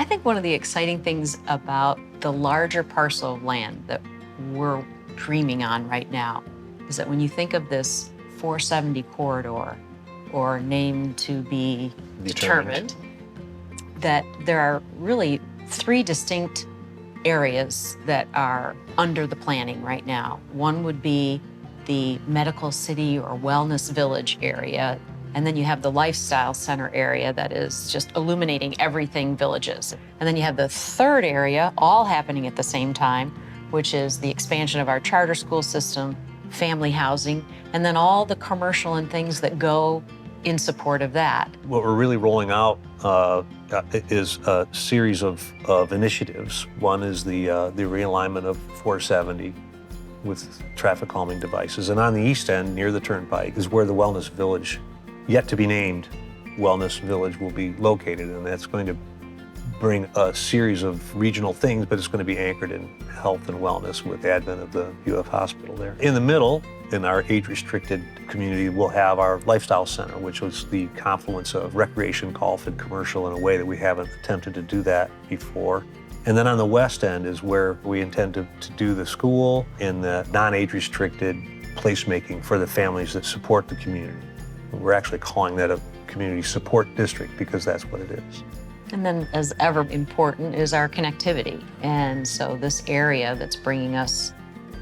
think one of the exciting things about the larger parcel of land that we're dreaming on right now is that when you think of this 470 corridor, or named to be determined, that there are really 3 distinct areas that are under the planning right now. One would be the medical city or wellness village area, and then you have the lifestyle center area that is just illuminating everything villages. And then you have the third area, all happening at the same time, which is the expansion of our charter school system, family housing, and then all the commercial and things that go in support of that. What we're really rolling out is a series of initiatives. One is the realignment of 470 with traffic calming devices. And on the east end, near the turnpike, is where the Wellness Village, yet to be named Wellness Village, will be located. And that's going to bring a series of regional things, but it's going to be anchored in health and wellness with the advent of the UF hospital there. In the middle, in our age-restricted community, we'll have our lifestyle center, which was the confluence of recreation, golf, and commercial in a way that we haven't attempted to do that before. And then on the west end is where we intend to do the school and the non-age-restricted placemaking for the families that support the community. We're actually calling that a community support district because that's what it is. And then, as ever important, is our connectivity. And so this area that's bringing us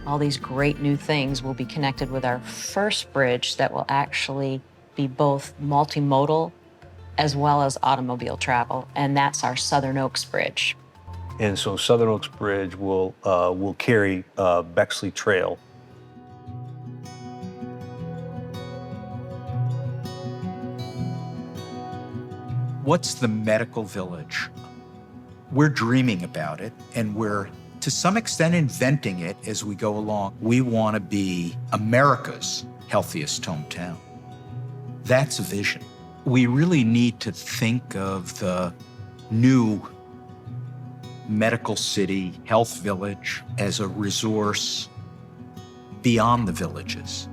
all these great new things will be connected with our first bridge that will actually be both multimodal as well as automobile travel, and that's our Southern Oaks Bridge. And so Southern Oaks Bridge will carry Bexley Trail. What's the medical village? We're dreaming about it, and we're to some extent inventing it as we go along. We want to be America's healthiest hometown. That's a vision. We really need to think of the new medical city, health village, as a resource beyond the villages.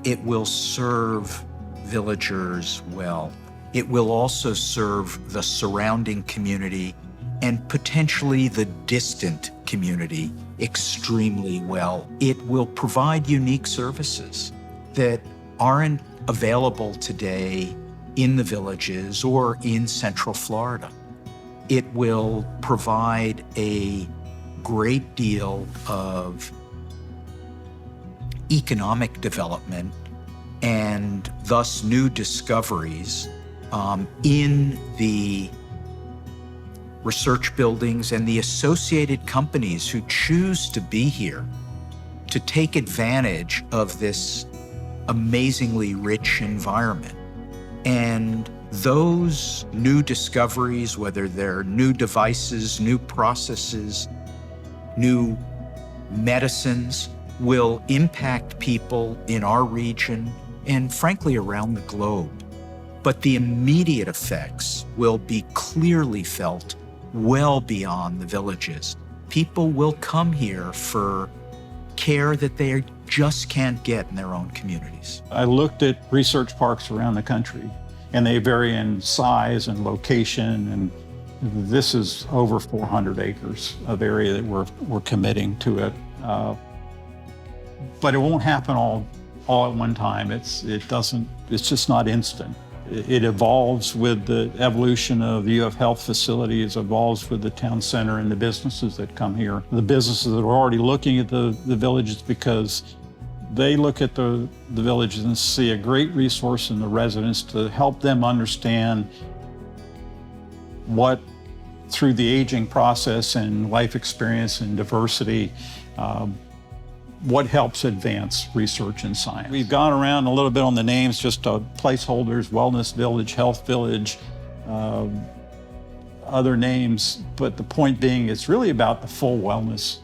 It will serve villagers well. It will also serve the surrounding community and potentially the distant community extremely well. It will provide unique services that aren't available today in the villages or in Central Florida. It will provide a great deal of economic development and thus new discoveries in the research buildings and the associated companies who choose to be here to take advantage of this amazingly rich environment. And those new discoveries, whether they're new devices, new processes, new medicines, will impact people in our region and frankly around the globe. But the immediate effects will be clearly felt well beyond the villages. People will come here for care that they just can't get in their own communities. I looked at research parks around the country, and they vary in size and location, and this is over 400 acres of area that we're committing to it. But it won't happen all at one time. It's just not instant. It evolves with the evolution of the UF Health facilities, evolves with the town center and the businesses that come here. The businesses that are already looking at the villages because they look at the villages and see a great resource in the residents to help them understand what, through the aging process and life experience and diversity, what helps advance research and science. We've gone around a little bit on the names, just placeholders, Wellness Village, Health Village, other names, but the point being it's really about the full wellness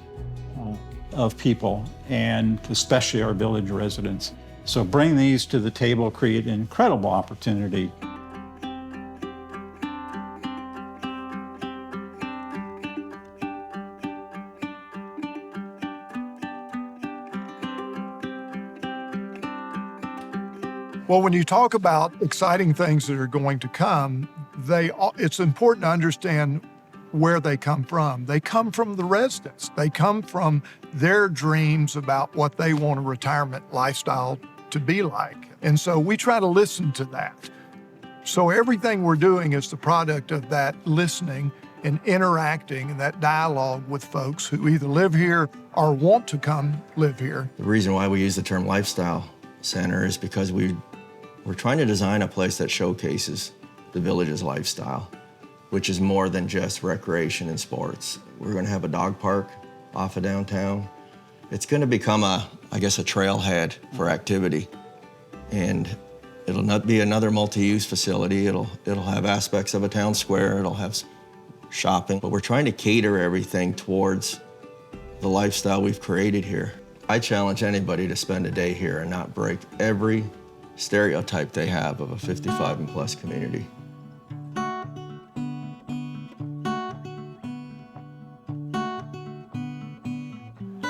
of people, and especially our village residents. So bring these to the table, create an incredible opportunity. Well, when you talk about exciting things that are going to come, it's important to understand where they come from. They come from the residents. They come from their dreams about what they want a retirement lifestyle to be like. And so we try to listen to that. So everything we're doing is the product of that listening and interacting and that dialogue with folks who either live here or want to come live here. The reason why we use the term lifestyle center is because we're trying to design a place that showcases the village's lifestyle, which is more than just recreation and sports. We're going to have a dog park off of downtown. It's going to become a trailhead for activity. And it'll not be another multi-use facility. It'll have aspects of a town square. It'll have shopping. But we're trying to cater everything towards the lifestyle we've created here. I challenge anybody to spend a day here and not break every stereotype they have of a 55 and plus community.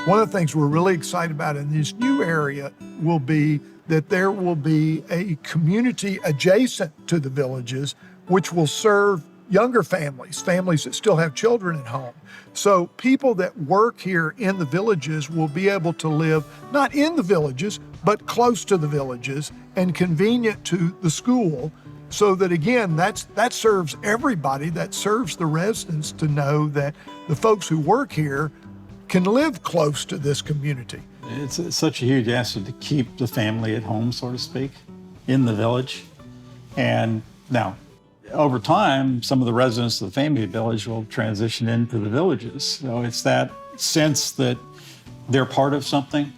One of the things we're really excited about in this new area will be that there will be a community adjacent to the villages, which will serve younger families, families that still have children at home. So people that work here in the villages will be able to live not in the villages, but close to the villages and convenient to the school. So that again, that serves everybody, that serves the residents to know that the folks who work here can live close to this community. It's such a huge asset to keep the family at home, so to speak, in the village. And now, over time, some of the residents of the family village will transition into the villages. So it's that sense that they're part of something.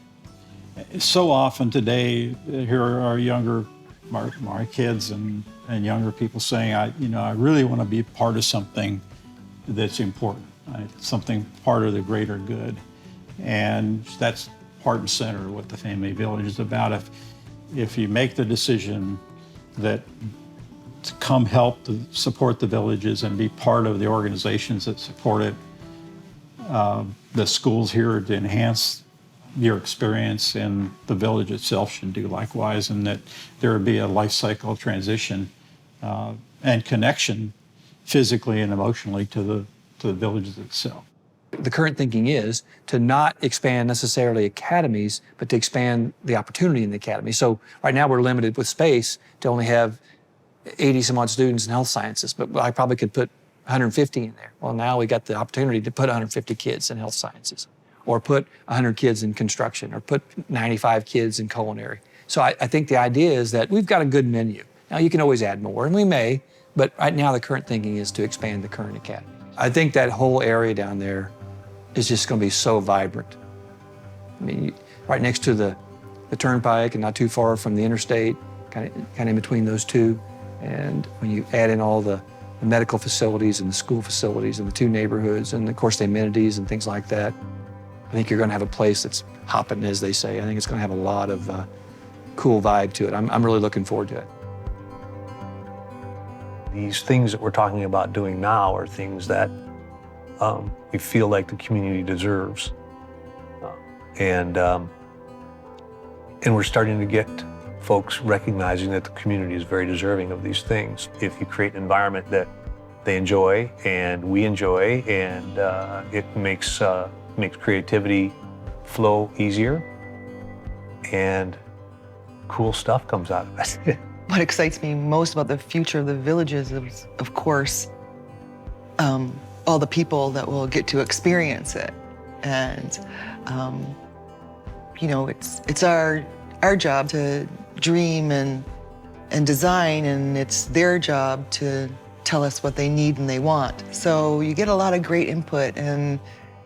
So often today, here are younger, my kids and younger people saying, I really want to be part of something that's important, right? Something part of the greater good. And that's part and center of what the family village is about. If you make the decision that to come help to support the villages and be part of the organizations that support it, the schools here to enhance your experience, and the village itself should do likewise, and that there would be a life cycle transition and connection physically and emotionally to the villages itself. The current thinking is to not expand necessarily academies, but to expand the opportunity in the academy. So right now we're limited with space to only have 80 some odd students in health sciences, but I probably could put 150 in there. Well, now we got the opportunity to put 150 kids in health sciences, or put 100 kids in construction, or put 95 kids in culinary. So I think the idea is that we've got a good menu. Now you can always add more, and we may, but right now the current thinking is to expand the current academy. I think that whole area down there is just going to be so vibrant. I mean, right next to the turnpike and not too far from the interstate, kind of in between those two. And when you add in all the medical facilities and the school facilities and the two neighborhoods and of course the amenities and things like that, I think you're going to have a place that's hopping, as they say. I think it's going to have a lot of cool vibe to it. I'm really looking forward to it. These things that we're talking about doing now are things that we feel like the community deserves. And we're starting to get folks recognizing that the community is very deserving of these things. If you create an environment that they enjoy and we enjoy, and it makes creativity flow easier, and cool stuff comes out of it. What excites me most about the future of the villages is, of course, all the people that will get to experience it. And, it's our job to dream and design, and it's their job to tell us what they need and they want. So you get a lot of great input, and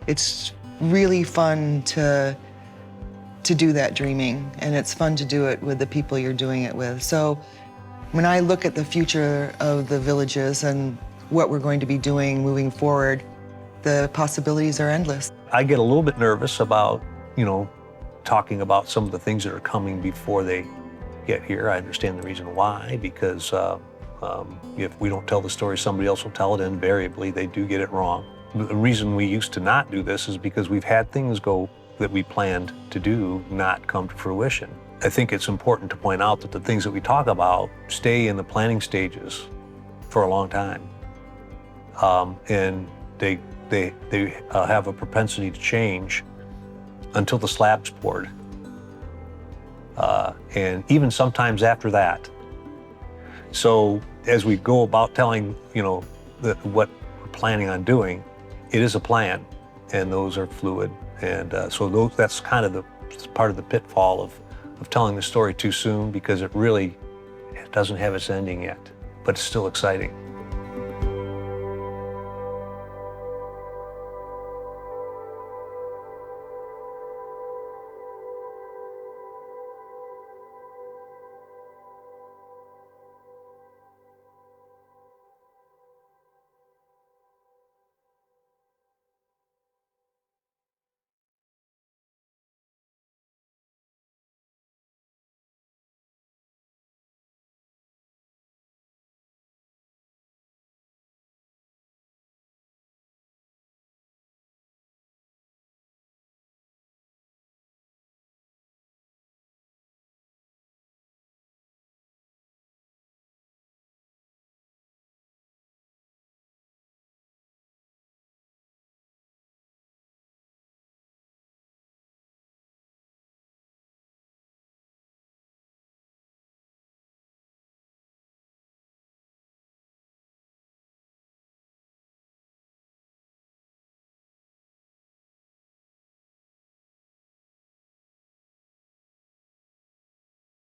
it's really fun to do that dreaming, and it's fun to do it with the people you're doing it with. So when I look at the future of the villages and what we're going to be doing moving forward, the possibilities are endless. I get a little bit nervous about, talking about some of the things that are coming before they get here. I understand the reason why, because if we don't tell the story, somebody else will tell it, and invariably they do get it wrong. The reason we used to not do this is because we've had things go that we planned to do not come to fruition. I think it's important to point out that the things that we talk about stay in the planning stages for a long time. And they have a propensity to change until the slab's poured. And even sometimes after that. So as we go about telling, what we're planning on doing, it is a plan, and those are fluid. And so that's kind of part of the pitfall of telling the story too soon, because it doesn't have its ending yet, but it's still exciting.